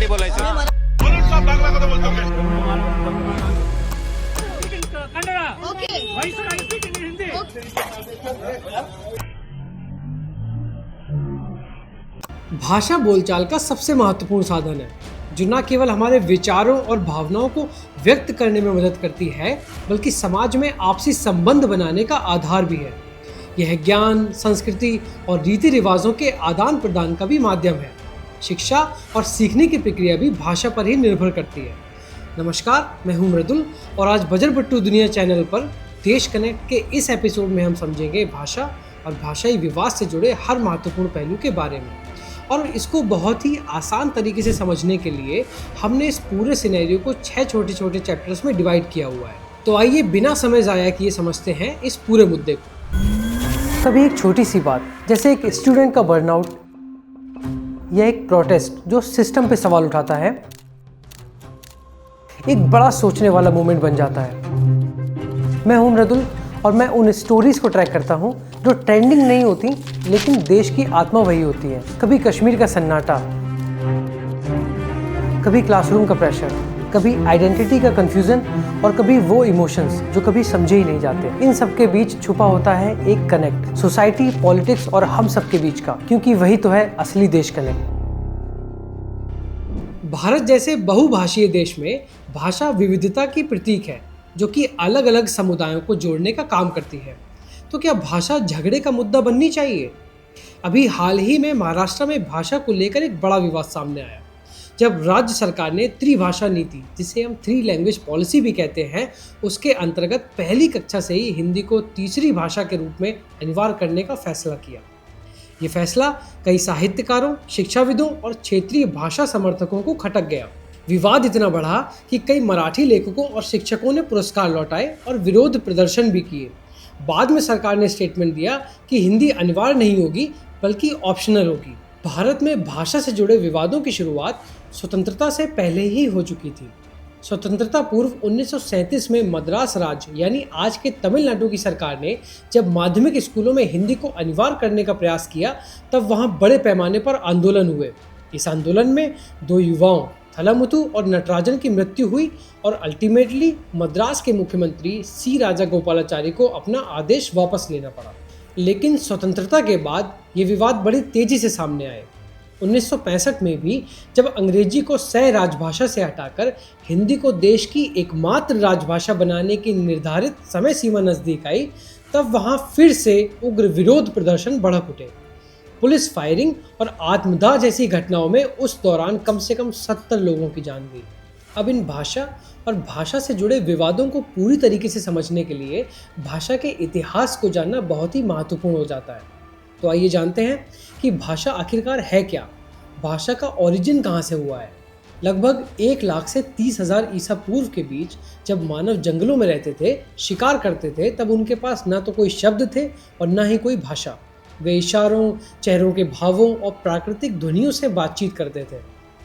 बोलायचं. म्हणून साहेब बांगला কথা बोलतो काय Kannada okay voice I speak in Hindi भाषा बोलचाल का सबसे महत्वपूर्ण साधन है जो न केवल हमारे विचारों और भावनाओं को व्यक्त करने में मदद करती है बल्कि समाज में आपसी संबंध बनाने का आधार भी है। यह ज्ञान, संस्कृति और रीति रिवाजों के आदान प्रदान का भी माध्यम है। शिक्षा और सीखने की प्रक्रिया भी भाषा पर ही निर्भर करती है। नमस्कार, मैं हूं मृदुल और आज बजरपट्टू दुनिया चैनल पर देश कनेक्ट के इस एपिसोड में हम समझेंगे भाषा और भाषाई विवाद से जुड़े हर महत्वपूर्ण पहलू के बारे में। और इसको बहुत ही आसान तरीके से समझने के लिए हमने इस पूरे सिनेरियो को 6 छोटे छोटे चैप्टर्स में डिवाइड किया हुआ है। तो आइए बिना समय ज़ाया किए समझते हैं इस पूरे मुद्दे को। कभी एक छोटी सी बात जैसे एक स्टूडेंट का बर्नआउट या एक प्रोटेस्ट जो सिस्टम पे सवाल उठाता है एक बड़ा सोचने वाला मोमेंट बन जाता है। मैं हूं मृदुल और मैं उन स्टोरीज को ट्रैक करता हूं जो ट्रेंडिंग नहीं होती लेकिन देश की आत्मा वही होती है। कभी कश्मीर का सन्नाटा, कभी क्लासरूम का प्रेशर, कभी आइडेंटिटी का कंफ्यूजन और कभी वो इमोशंस जो कभी समझे ही नहीं जाते। इन सब के बीच छुपा होता है एक कनेक्ट, सोसाइटी, पॉलिटिक्स और हम सब के बीच का, क्योंकि वही तो है असली देश कनेक्ट। भारत जैसे बहुभाषीय देश में भाषा विविधता की प्रतीक है जो कि अलग अलग समुदायों को जोड़ने का काम करती है। तो क्या भाषा झगड़े का मुद्दा बननी चाहिए? अभी हाल ही में महाराष्ट्र में भाषा को लेकर एक बड़ा विवाद सामने आया जब राज्य सरकार ने त्रिभाषा नीति, जिसे हम 3 लैंग्वेज पॉलिसी भी कहते हैं, उसके अंतर्गत पहली कक्षा से ही हिंदी को तीसरी भाषा के रूप में अनिवार्य करने का फैसला किया। ये फैसला कई साहित्यकारों, शिक्षाविदों और क्षेत्रीय भाषा समर्थकों को खटक गया। विवाद इतना बढ़ा कि कई मराठी लेखकों और शिक्षकों ने पुरस्कार लौटाए और विरोध प्रदर्शन भी किए। बाद में सरकार ने स्टेटमेंट दिया कि हिंदी अनिवार्य नहीं होगी बल्कि ऑप्शनल होगी। भारत में भाषा से जुड़े विवादों की शुरुआत स्वतंत्रता से पहले ही हो चुकी थी। स्वतंत्रता पूर्व 1937 में मद्रास राज्य यानी आज के तमिलनाडु की सरकार ने जब माध्यमिक स्कूलों में हिंदी को अनिवार्य करने का प्रयास किया तब वहां बड़े पैमाने पर आंदोलन हुए। इस आंदोलन में 2 युवाओं थलामुथु और नटराजन की मृत्यु हुई और अल्टीमेटली मद्रास के मुख्यमंत्री सी राजागोपालाचारी को अपना आदेश वापस लेना पड़ा। लेकिन स्वतंत्रता के बाद ये विवाद बड़ी तेजी से सामने आए। 1965 में भी जब अंग्रेजी को सह राजभाषा से हटाकर हिंदी को देश की एकमात्र राजभाषा बनाने की निर्धारित समय सीमा नजदीक आई, तब वहाँ फिर से उग्र विरोध प्रदर्शन भड़क उठे। पुलिस फायरिंग और आत्मदाह जैसी घटनाओं में उस दौरान कम से कम 70 लोगों की जान गई। अब इन भाषा और भाषा से जुड़े विवादों को पूरी तरीके से समझने के लिए भाषा के इतिहास को जानना बहुत ही महत्वपूर्ण हो जाता है। तो आइए जानते हैं कि भाषा आखिरकार है क्या, भाषा का ओरिजिन कहाँ से हुआ है। लगभग 1 लाख से 30,000 ईसा पूर्व के बीच जब मानव जंगलों में रहते थे, शिकार करते थे, तब उनके पास न तो कोई शब्द थे और न ही कोई भाषा। वे इशारों, चेहरों के भावों और प्राकृतिक ध्वनियों से बातचीत करते थे।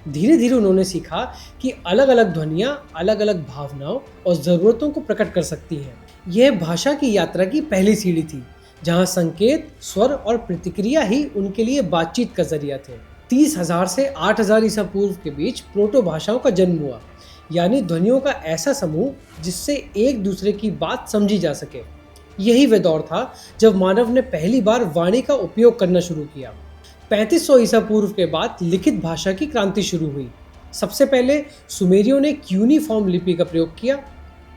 धीरे धीरे उन्होंने सीखा कि अलग अलग ध्वनियाँ अलग अलग भावनाओं और ज़रूरतों को प्रकट कर सकती हैं। यह भाषा की यात्रा की पहली सीढ़ी थी जहाँ संकेत, स्वर और प्रतिक्रिया ही उनके लिए बातचीत का जरिया थे। 30,000 से 8,000 ईसा पूर्व के बीच प्रोटो भाषाओं का जन्म हुआ, यानी ध्वनियों का ऐसा समूह जिससे एक दूसरे की बात समझी जा सके। यही वह दौर था जब मानव ने पहली बार वाणी का उपयोग करना शुरू किया। 3500 ईसा पूर्व के बाद लिखित भाषा की क्रांति शुरू हुई। सबसे पहले सुमेरियों ने क्यूनिफॉर्म लिपि का प्रयोग किया,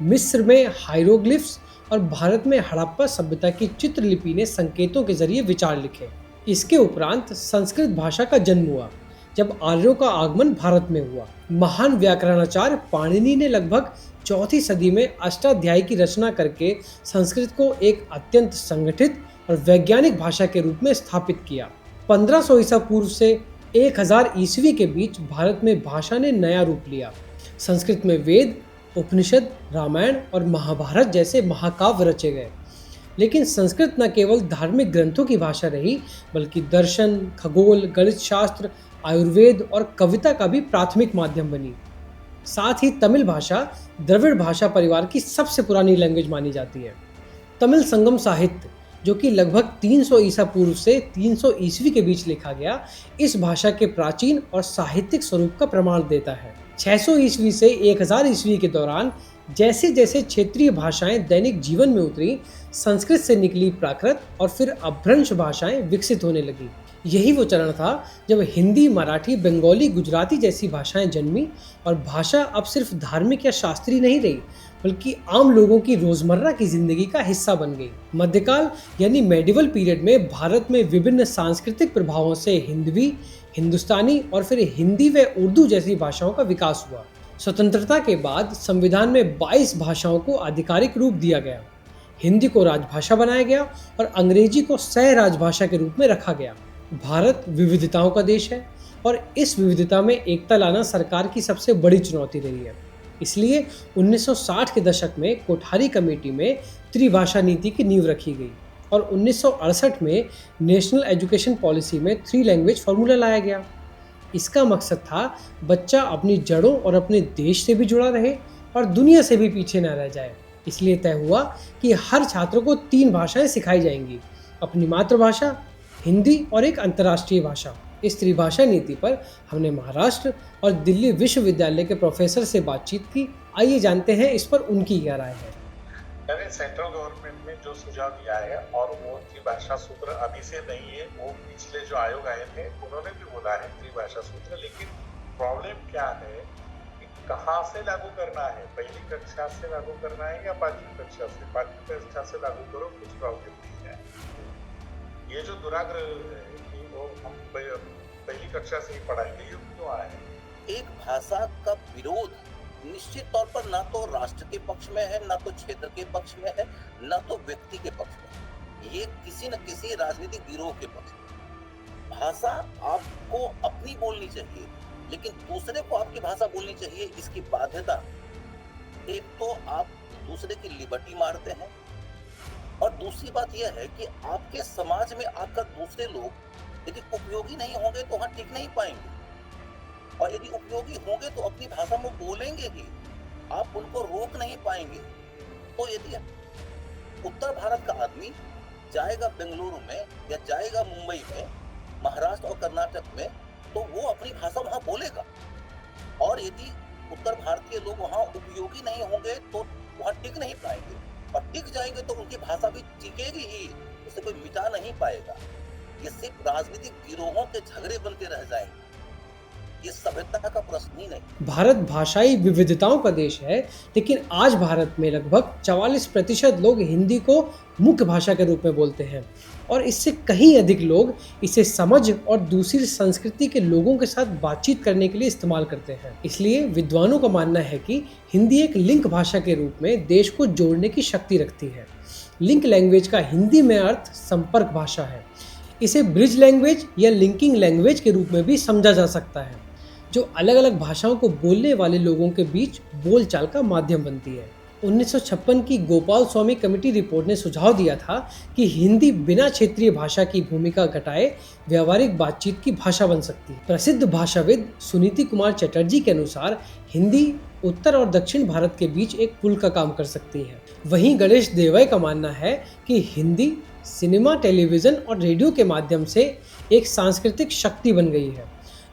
मिस्र में हायरोग्लिफ्स और भारत में हड़प्पा सभ्यता की चित्रलिपि ने संकेतों के जरिए विचार लिखे। इसके उपरांत संस्कृत भाषा का जन्म हुआ जब आर्यों का आगमन भारत में हुआ। महान व्याकरणाचार्य पाणिनि ने लगभग 4वीं सदी में अष्टाध्यायी की रचना करके संस्कृत को एक अत्यंत संगठित और वैज्ञानिक भाषा के रूप में स्थापित किया। 1500 ईसा पूर्व से 1000 ईस्वी के बीच भारत में भाषा ने नया रूप लिया। संस्कृत में वेद, उपनिषद, रामायण और महाभारत जैसे महाकाव्य रचे गए। लेकिन संस्कृत न केवल धार्मिक ग्रंथों की भाषा रही बल्कि दर्शन, खगोल, गणित शास्त्र, आयुर्वेद और कविता का भी प्राथमिक माध्यम बनी। साथ ही तमिल भाषा द्रविड़ भाषा परिवार की सबसे पुरानी लैंग्वेज मानी जाती है। तमिल संगम साहित्य जो कि लगभग 300 ईसा पूर्व से 300 ईस्वी के बीच लिखा गया, इस भाषा के प्राचीन और साहित्यिक स्वरूप का प्रमाण देता है। 600 ईस्वी से 1000 ईस्वी के दौरान जैसे जैसे क्षेत्रीय भाषाएं दैनिक जीवन में उतरी, संस्कृत से निकली प्राकृत और फिर अपभ्रंश भाषाएं विकसित होने लगी। यही वो चरण था जब हिंदी, मराठी, बंगाली, गुजराती जैसी भाषाएं जन्मी और भाषा अब सिर्फ धार्मिक या शास्त्रीय नहीं रही, बल्कि आम लोगों की रोजमर्रा की जिंदगी का हिस्सा बन गई। मध्यकाल यानी मेडिवल पीरियड में भारत में विभिन्न सांस्कृतिक प्रभावों से हिंदवी, हिंदुस्तानी और फिर हिंदी व उर्दू जैसी भाषाओं का विकास हुआ। स्वतंत्रता के बाद संविधान में 22 भाषाओं को आधिकारिक रूप दिया गया। हिंदी को राजभाषा बनाया गया और अंग्रेजी को सह राजभाषा के रूप में रखा गया। भारत विविधताओं का देश है और इस विविधता में एकता लाना सरकार की सबसे बड़ी चुनौती रही है। इसलिए 1960 के दशक में कोठारी कमेटी में त्रिभाषा नीति की नींव रखी गई और 1968 में नेशनल एजुकेशन पॉलिसी में 3 लैंग्वेज फार्मूला लाया गया। इसका मकसद था बच्चा अपनी जड़ों और अपने देश से भी जुड़ा रहे और दुनिया से भी पीछे न रह जाए। इसलिए तय हुआ कि हर छात्र को 3 भाषाएं सिखाई जाएंगी, अपनी मातृभाषा, हिंदी और एक अंतर्राष्ट्रीय भाषा। इस त्रिभाषा नीति पर हमने महाराष्ट्र और दिल्ली विश्वविद्यालय के प्रोफेसर से बातचीत की। आइए जानते हैं इस पर उनकी क्या राय है। सेंट्रल गवर्नमेंट ने जो सुझाव दिया है और वो त्रिभाषा सूत्र अभी से नहीं है, वो पिछले जो आयोग आए थे उन्होंने भी बोला है त्रिभाषा सूत्र। लेकिन प्रॉब्लम क्या है कि कहाँ से लागू करना है, पहली कक्षा से लागू करना है या 5वीं कक्षा से? 5वीं कक्षा से लागू करो, कुछ प्रॉब्लम नहीं है। ये जो दुराग्रह है कि वो हम पहली कक्षा से ही पढ़ाएंगे, ये क्यों आया है? एक भाषा का विरोध निश्चित तौर पर ना तो राष्ट्र के पक्ष में है, ना तो क्षेत्र के पक्ष में है, ना तो व्यक्ति के पक्ष में। ये किसी न किसी राजनीतिक गिरोह के पक्ष में। भाषा आपको अपनी बोलनी चाहिए, लेकिन दूसरे को आपकी भाषा बोलनी चाहिए, इसकी बाध्यता। एक तो आप दूसरे की लिबर्टी मारते हैं और दूसरी बात यह है कि आपके समाज में आकर दूसरे लोग यदि उपयोगी नहीं होंगे तो वहां टिक नहीं पाएंगे, और यदि उपयोगी होंगे तो अपनी भाषा में बोलेंगे ही, आप उनको रोक नहीं पाएंगे। तो यदि उत्तर भारत का आदमी जाएगा बेंगलुरु में या जाएगा मुंबई में, महाराष्ट्र और कर्नाटक में, तो वो अपनी भाषा वहां बोलेगा। और यदि उत्तर भारतीय लोग वहां उपयोगी नहीं होंगे तो वहां टिक नहीं पाएंगे, और टिक जाएंगे तो उनकी भाषा भी टिकेगी ही, उसे कोई मिटा नहीं पाएगा। ये सिर्फ राजनीतिक गिरोहों के झगड़े बनते रह जाएंगे, ये सभ्यता का प्रश्न ही नहीं। भारत भाषाई विविधताओं का देश है, लेकिन आज भारत में लगभग 44% लोग हिंदी को मुख्य भाषा के रूप में बोलते हैं और इससे कहीं अधिक लोग इसे समझ और दूसरी संस्कृति के लोगों के साथ बातचीत करने के लिए इस्तेमाल करते हैं। इसलिए विद्वानों का मानना है कि हिंदी एक लिंक भाषा के रूप में देश को जोड़ने की शक्ति रखती है। लिंक लैंग्वेज का हिंदी में अर्थ संपर्क भाषा है। इसे ब्रिज लैंग्वेज या लिंकिंग लैंग्वेज के रूप में भी समझा जा सकता है, जो अलग अलग भाषाओं को बोलने वाले लोगों के बीच बोलचाल का माध्यम बनती है। 1956 की गोपाल स्वामी कमेटी रिपोर्ट ने सुझाव दिया था कि हिंदी बिना क्षेत्रीय भाषा की भूमिका घटाए व्यावहारिक बातचीत की भाषा बन सकती है। प्रसिद्ध भाषाविद सुनीति कुमार चटर्जी के अनुसार हिंदी उत्तर और दक्षिण भारत के बीच एक पुल का काम कर सकती है। वहीं गणेश देवय का मानना है कि हिंदी सिनेमा, टेलीविजन और रेडियो के माध्यम से एक सांस्कृतिक शक्ति बन गई है,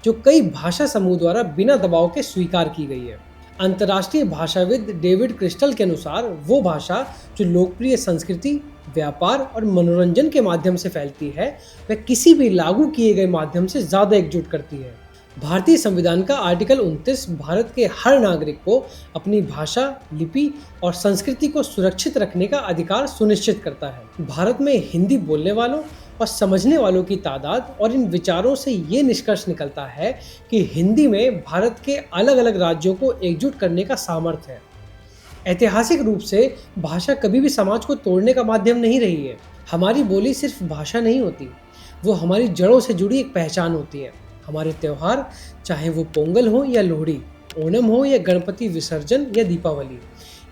जो कई भाषा समूह द्वारा बिना दबाव के स्वीकार की गई है। अंतर्राष्ट्रीय भाषाविद डेविड क्रिस्टल के अनुसार वो भाषा जो लोकप्रिय संस्कृति, व्यापार और मनोरंजन के माध्यम से फैलती है, वह किसी भी लागू किए गए माध्यम से ज़्यादा एकजुट करती है। भारतीय संविधान का आर्टिकल 29 भारत के हर नागरिक को अपनी भाषा, लिपि और संस्कृति को सुरक्षित रखने का अधिकार सुनिश्चित करता है। भारत में हिंदी बोलने वालों और समझने वालों की तादाद और इन विचारों से ये निष्कर्ष निकलता है कि हिंदी में भारत के अलग अलग राज्यों को एकजुट करने का सामर्थ्य है। ऐतिहासिक रूप से भाषा कभी भी समाज को तोड़ने का माध्यम नहीं रही है। हमारी बोली सिर्फ भाषा नहीं होती, वो हमारी जड़ों से जुड़ी एक पहचान होती है। हमारे त्यौहार, चाहे वो पोंगल हो या लोहड़ी, ओणम हो या गणपति विसर्जन या दीपावली,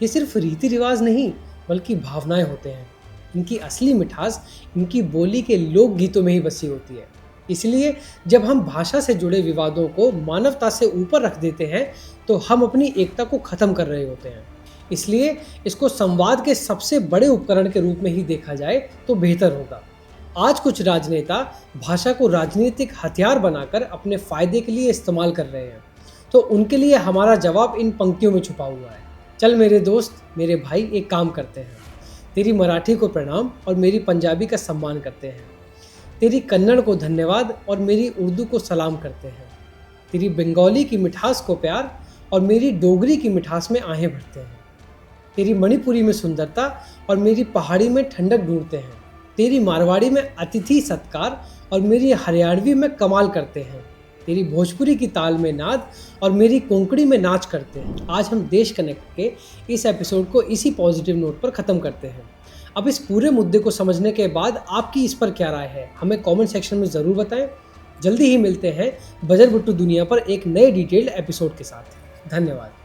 ये सिर्फ रीति रिवाज नहीं बल्कि भावनाएं होते हैं। इनकी असली मिठास इनकी बोली के लोक गीतों में ही बसी होती है। इसलिए जब हम भाषा से जुड़े विवादों को मानवता से ऊपर रख देते हैं तो हम अपनी एकता को ख़त्म कर रहे होते हैं। इसलिए इसको संवाद के सबसे बड़े उपकरण के रूप में ही देखा जाए तो बेहतर होगा। आज कुछ राजनेता भाषा को राजनीतिक हथियार बनाकर अपने फायदे के लिए इस्तेमाल कर रहे हैं, तो उनके लिए हमारा जवाब इन पंक्तियों में छुपा हुआ है। चल मेरे दोस्त, मेरे भाई, एक काम करते हैं। तेरी मराठी को प्रणाम और मेरी पंजाबी का सम्मान करते हैं। तेरी कन्नड़ को धन्यवाद और मेरी उर्दू को सलाम करते हैं। तेरी बंगाली की मिठास को प्यार और मेरी डोगरी की मिठास में आहें भरते हैं। तेरी मणिपुरी में सुंदरता और मेरी पहाड़ी में ठंडक ढूंढते हैं। तेरी मारवाड़ी में अतिथि सत्कार और मेरी हरियाणवी में कमाल करते हैं। तेरी भोजपुरी की ताल में नाद और मेरी कोंकणी में नाच करते हैं। आज हम देश कनेक्ट के इस एपिसोड को इसी पॉजिटिव नोट पर ख़त्म करते हैं। अब इस पूरे मुद्दे को समझने के बाद आपकी इस पर क्या राय है, हमें कमेंट सेक्शन में ज़रूर बताएं। जल्दी ही मिलते हैं बजर बुट्टू दुनिया पर एक नए डिटेल्ड एपिसोड के साथ। धन्यवाद।